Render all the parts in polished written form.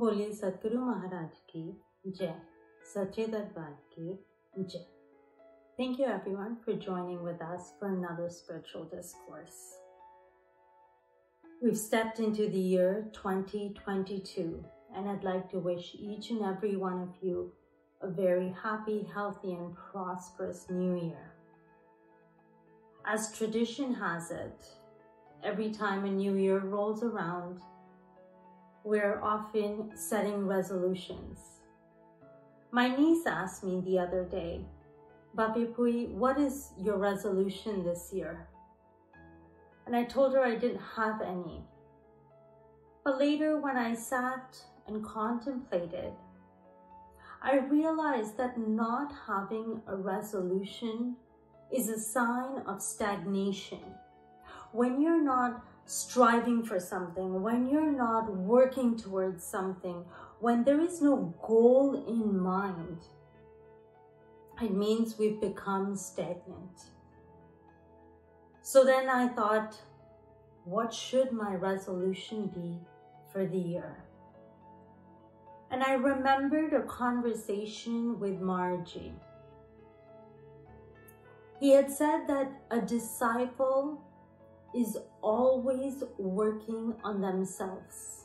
बोलिए सद्गुरु महाराज की जय, सच्चे दरबार की जय. Thank you everyone for joining with us for another spiritual discourse. We've stepped into the year 2022 and I'd like to wish each and every one of you a very happy, healthy and prosperous new year. As tradition has it, every time a new year rolls around, we're often setting resolutions. My niece asked me the other day, Bapipui, what is your resolution this year? And I told her I didn't have any. But later when I sat and contemplated, I realized that not having a resolution is a sign of stagnation. When you're not striving for something, when you're not working towards something, when there is no goal in mind, it means we've become stagnant. So then I thought, what should my resolution be for the year? And I remembered a conversation with Maharaj. He had said that a disciple is always working on themselves.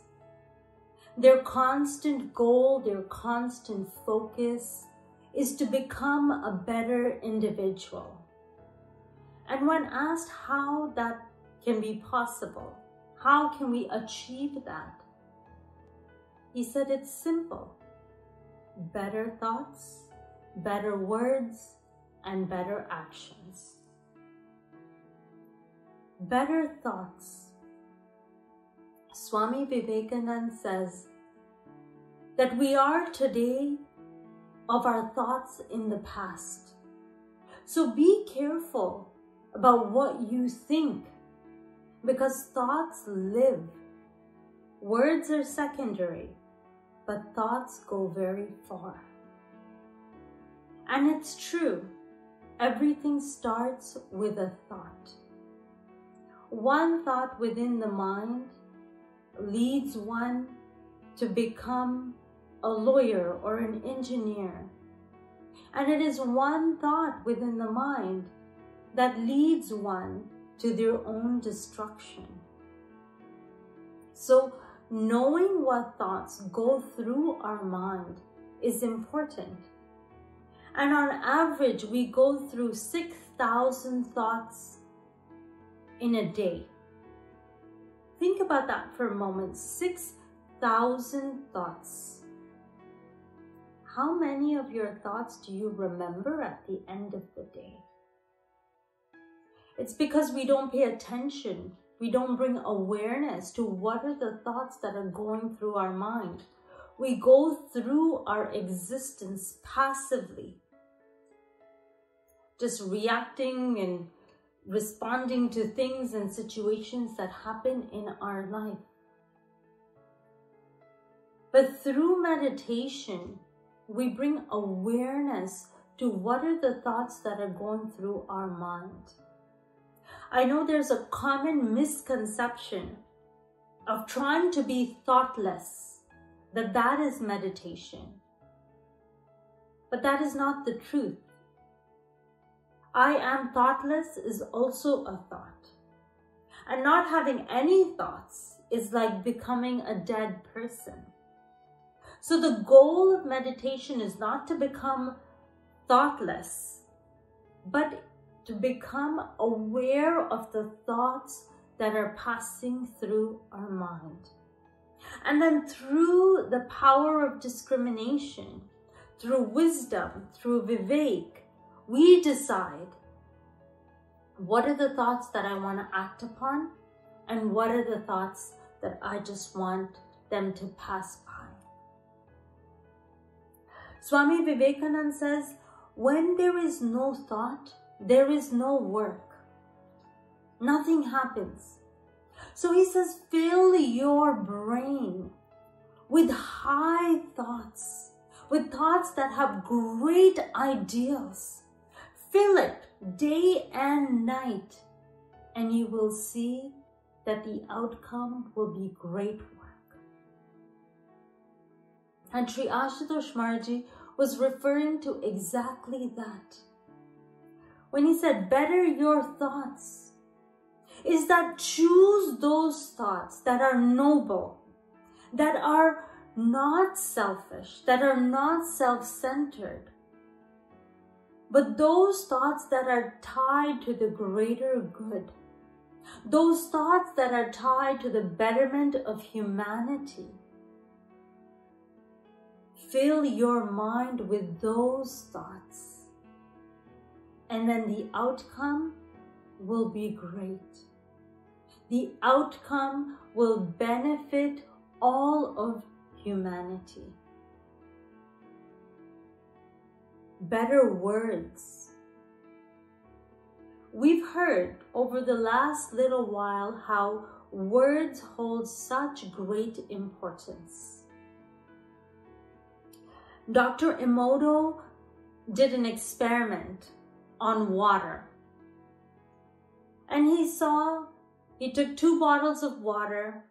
Their constant goal, their constant focus is to become a better individual. And when asked how that can be possible, how can we achieve that? He said it's simple. Better thoughts, better words, and better actions. Better thoughts. Swami Vivekanand says that we are today of our thoughts in the past. So be careful about what you think, because thoughts live. Words are secondary, but thoughts go very far. And it's true, everything starts with a thought. One thought within the mind leads one to become a lawyer or an engineer. And it is one thought within the mind that leads one to their own destruction. So knowing what thoughts go through our mind is important. And on average, we go through 6,000 thoughts in a day. Think about that for a moment. 6,000 thoughts. How many of your thoughts do you remember at the end of the day? It's because we don't pay attention. We don't bring awareness to what are the thoughts that are going through our mind. We go through our existence passively, just reacting and responding to things and situations that happen in our life. But through meditation, we bring awareness to what are the thoughts that are going through our mind. I know there's a common misconception of trying to be thoughtless, that is meditation. But that is not the truth. I am thoughtless is also a thought. And not having any thoughts is like becoming a dead person. So the goal of meditation is not to become thoughtless, but to become aware of the thoughts that are passing through our mind. And then through the power of discrimination, through wisdom, through viveka, we decide what are the thoughts that I want to act upon and what are the thoughts that I just want them to pass by. Swami Vivekanand says, when there is no thought, there is no work. Nothing happens. So he says, fill your brain with high thoughts, with thoughts that have great ideals. Fill it day and night, and you will see that the outcome will be great work. And Shri Ashutosh Maharaj was referring to exactly that. When he said, better your thoughts, is that choose those thoughts that are noble, that are not selfish, that are not self-centered, but those thoughts that are tied to the greater good, those thoughts that are tied to the betterment of humanity. Fill your mind with those thoughts, and then the outcome will be great. The outcome will benefit all of humanity. Better words. We've heard over the last little while how words hold such great importance. Dr. Emoto did an experiment on water. And he took 2 bottles of water.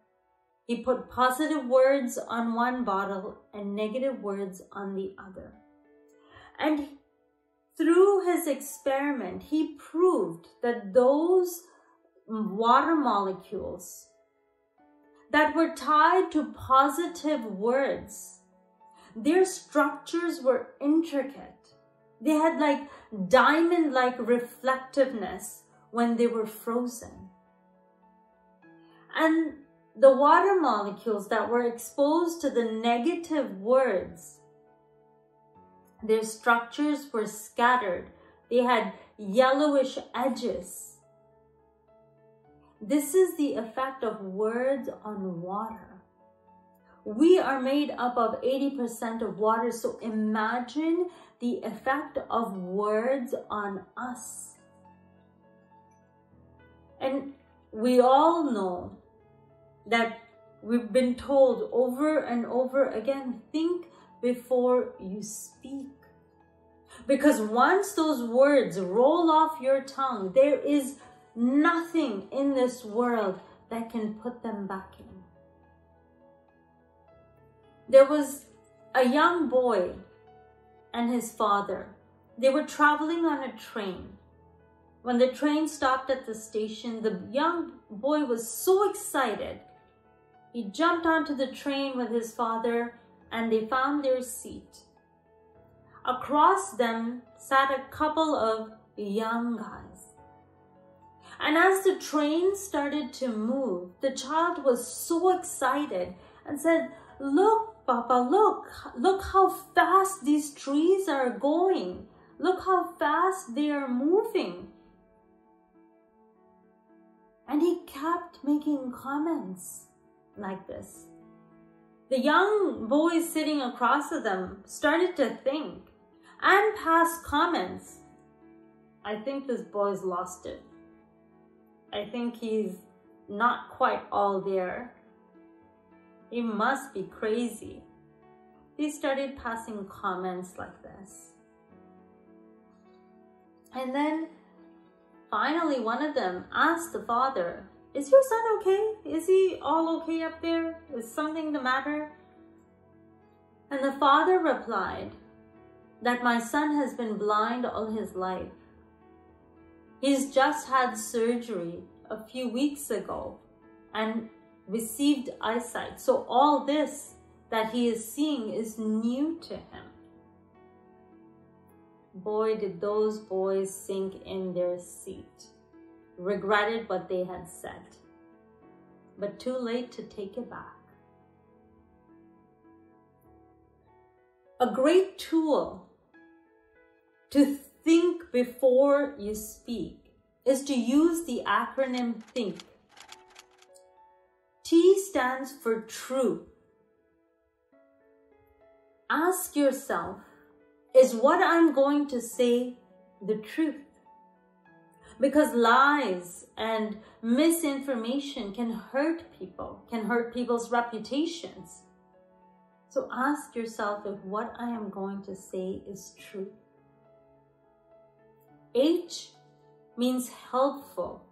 He put positive words on one bottle and negative words on the other. And through his experiment, he proved that those water molecules that were tied to positive words, their structures were intricate. They had like diamond-like reflectiveness when they were frozen. And the water molecules that were exposed to the negative words, their structures were scattered. They had yellowish edges. This is the effect of words on water. We are made up of 80% of water, so imagine the effect of words on us. And we all know that we've been told over and over again, think before you speak. Because once those words roll off your tongue, there is nothing in this world that can put them back in. There was a young boy and his father. They were traveling on a train. When the train stopped at the station, the young boy was so excited. He jumped onto the train with his father and they found their seat. Across them sat a couple of young guys. And as the train started to move, the child was so excited and said, "Look, Papa, look how fast these trees are going. Look how fast they are moving." And he kept making comments like this. The young boy sitting across from them started to think and pass comments. I think this boy's lost it. I think he's not quite all there. He must be crazy. He started passing comments like this. And then finally one of them asked the father, "Is your son okay? Is he all okay up there? Is something the matter?" And the father replied that my son has been blind all his life. He's just had surgery a few weeks ago and received eyesight. So all this that he is seeing is new to him. Boy, did those boys sink in their seat, regretted what they had said, but too late to take it back. A great tool to think before you speak is to use the acronym THINK. T stands for true. Ask yourself, is what I'm going to say the truth? Because lies and misinformation can hurt people, can hurt people's reputations. So ask yourself if what I am going to say is true. H means helpful.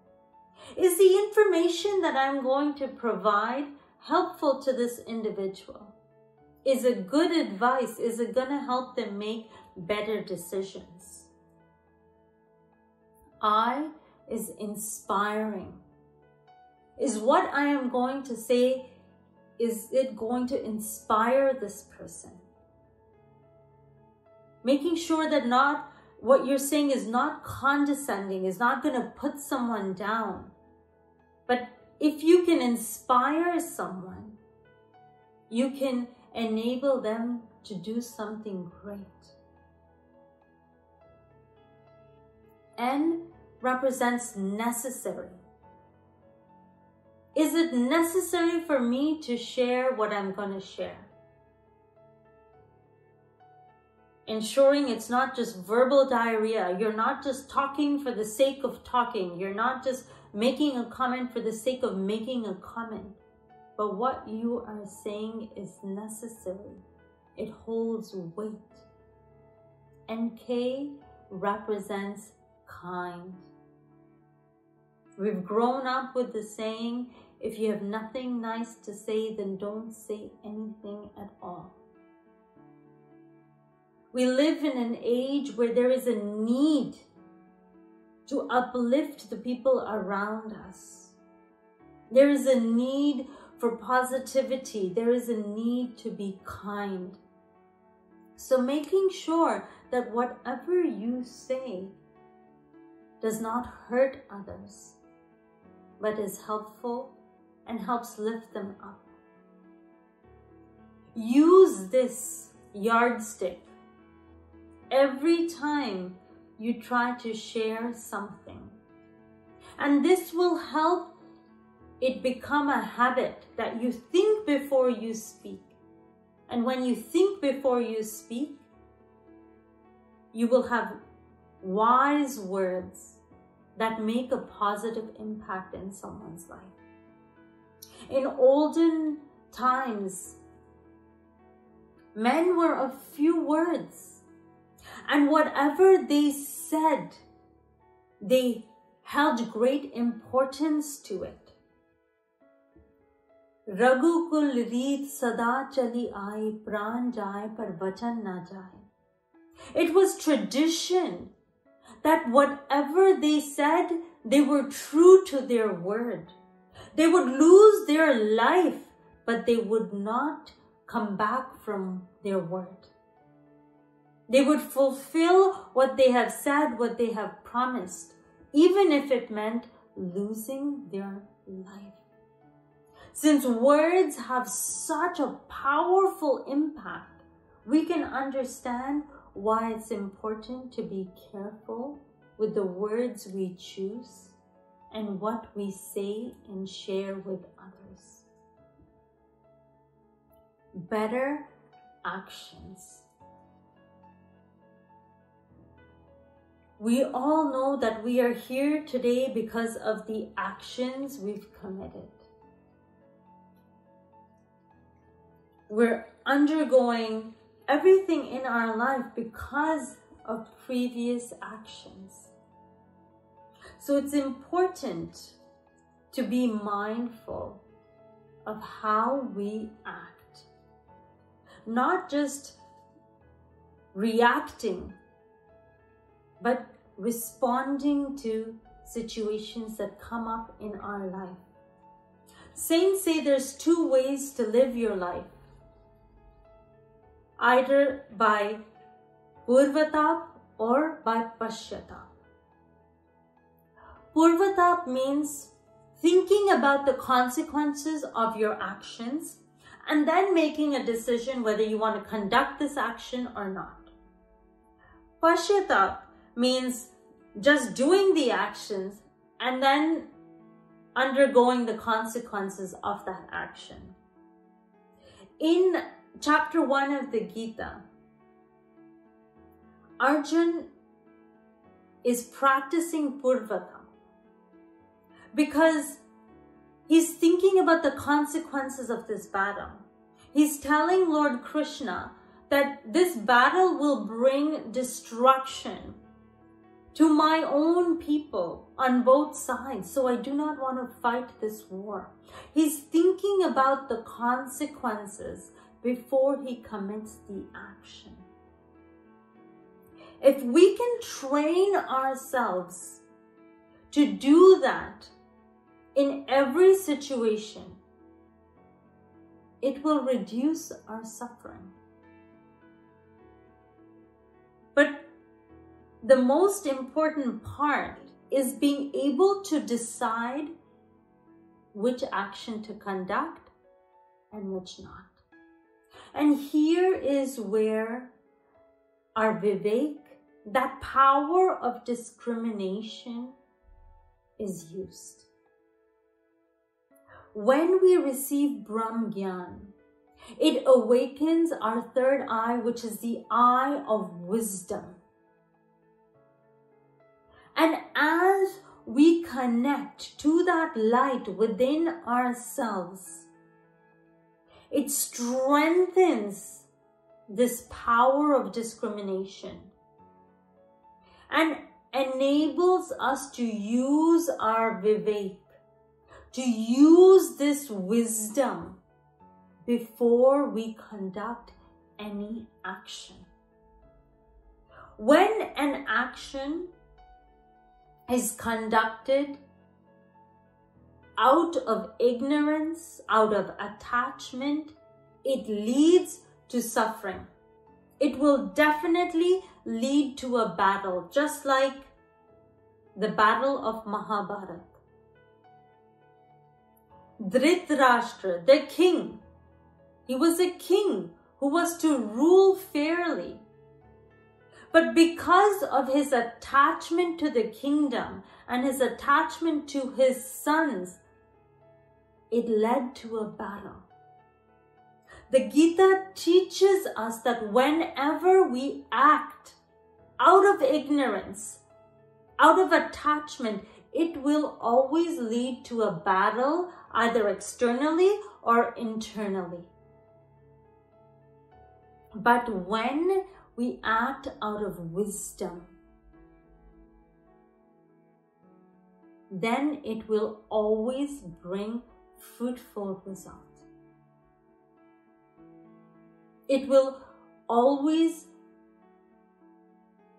Is the information that I'm going to provide helpful to this individual? Is it good advice? Is it going to help them make better decisions? I is inspiring. Is what I am going to say, is it going to inspire this person? Making sure that not what you're saying is not condescending, is not going to put someone down. But if you can inspire someone, you can enable them to do something great. N represents necessary. Is it necessary for me to share what I'm going to share? Ensuring it's not just verbal diarrhea. You're not just talking for the sake of talking. You're not just making a comment for the sake of making a comment. But what you are saying is necessary. It holds weight. And K represents kind. We've grown up with the saying, if you have nothing nice to say, then don't say anything at all. We live in an age where there is a need to uplift the people around us. There is a need for positivity. There is a need to be kind. So making sure that whatever you say does not hurt others, but is helpful and helps lift them up. Use this yardstick every time you try to share something. And this will help it become a habit that you think before you speak. And when you think before you speak, you will have wise words that make a positive impact in someone's life. In olden times, men were of few words, and whatever they said, they held great importance to it. Raghukul reet sada chali aaye, pran jaye par vachan na jaye. It was tradition that whatever they said, they were true to their word. They would lose their life, but they would not come back from their word. They would fulfill what they have said, what they have promised, even if it meant losing their life. Since words have such a powerful impact, we can understand why it's important to be careful with the words we choose and what we say and share with others. Better actions. We all know that we are here today because of the actions we've committed. We're undergoing everything in our life because of previous actions. So it's important to be mindful of how we act. Not just reacting, but responding to situations that come up in our life. Saints say there's two ways to live your life. Either by purvatap or by pashyatap. Purvatap means thinking about the consequences of your actions and then making a decision whether you want to conduct this action or not. Pashyatap means just doing the actions and then undergoing the consequences of that action. In Chapter 1 of the Gita, Arjun is practicing purvata because he's thinking about the consequences of this battle. He's telling Lord Krishna that this battle will bring destruction to my own people on both sides, so I do not want to fight this war. He's thinking about the consequences before he commits the action. If we can train ourselves to do that in every situation, it will reduce our suffering. But the most important part is being able to decide which action to conduct and which not. And here is where our viveka, that power of discrimination, is used. When we receive Brahmgyan, it awakens our third eye, which is the eye of wisdom. And as we connect to that light within ourselves, it strengthens this power of discrimination and enables us to use our viveka, to use this wisdom before we conduct any action. When an action is conducted out of ignorance, out of attachment, it leads to suffering. It will definitely lead to a battle, just like the battle of Mahabharata. Dhritarashtra, the king, he was a king who was to rule fairly. But because of his attachment to the kingdom and his attachment to his sons, it led to a battle. The Gita teaches us that whenever we act out of ignorance, out of attachment, it will always lead to a battle, either externally or internally. But when we act out of wisdom, then it will always bring fruitful result. It will always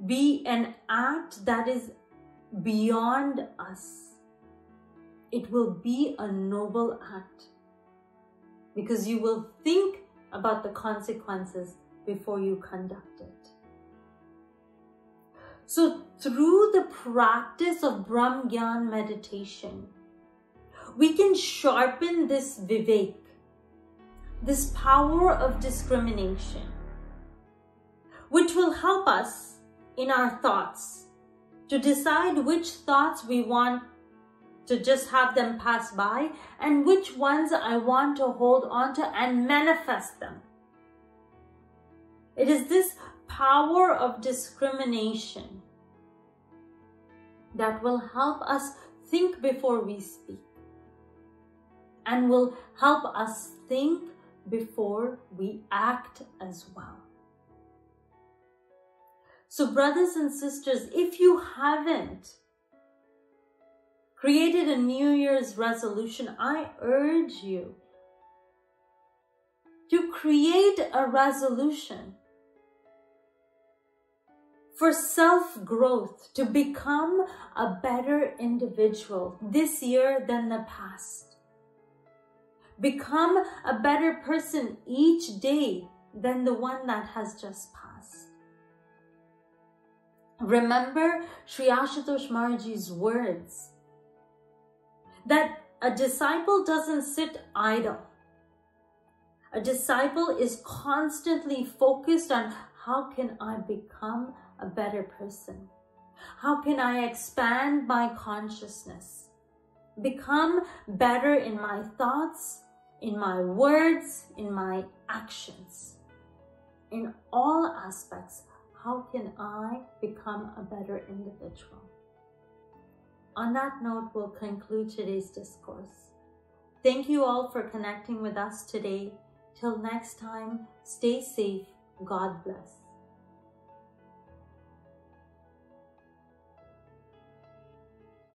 be an act that is beyond us. It will be a noble act because you will think about the consequences before you conduct it. So through the practice of Brahmgyan meditation, we can sharpen this viveka, this power of discrimination, which will help us in our thoughts to decide which thoughts we want to just have them pass by and which ones I want to hold on to and manifest them. It is this power of discrimination that will help us think before we speak and will help us think before we act as well. So brothers and sisters, if you haven't created a New Year's resolution, I urge you to create a resolution for self-growth, to become a better individual this year than the past. Become a better person each day than the one that has just passed. Remember Shri Ashutosh Maharaj's words that a disciple doesn't sit idle. A disciple is constantly focused on how can I become a better person? How can I expand my consciousness? Become better in my thoughts, in my words, in my actions. In all aspects, how can I become a better individual? On that note, we'll conclude today's discourse. Thank you all for connecting with us today. Till next time, stay safe. God bless.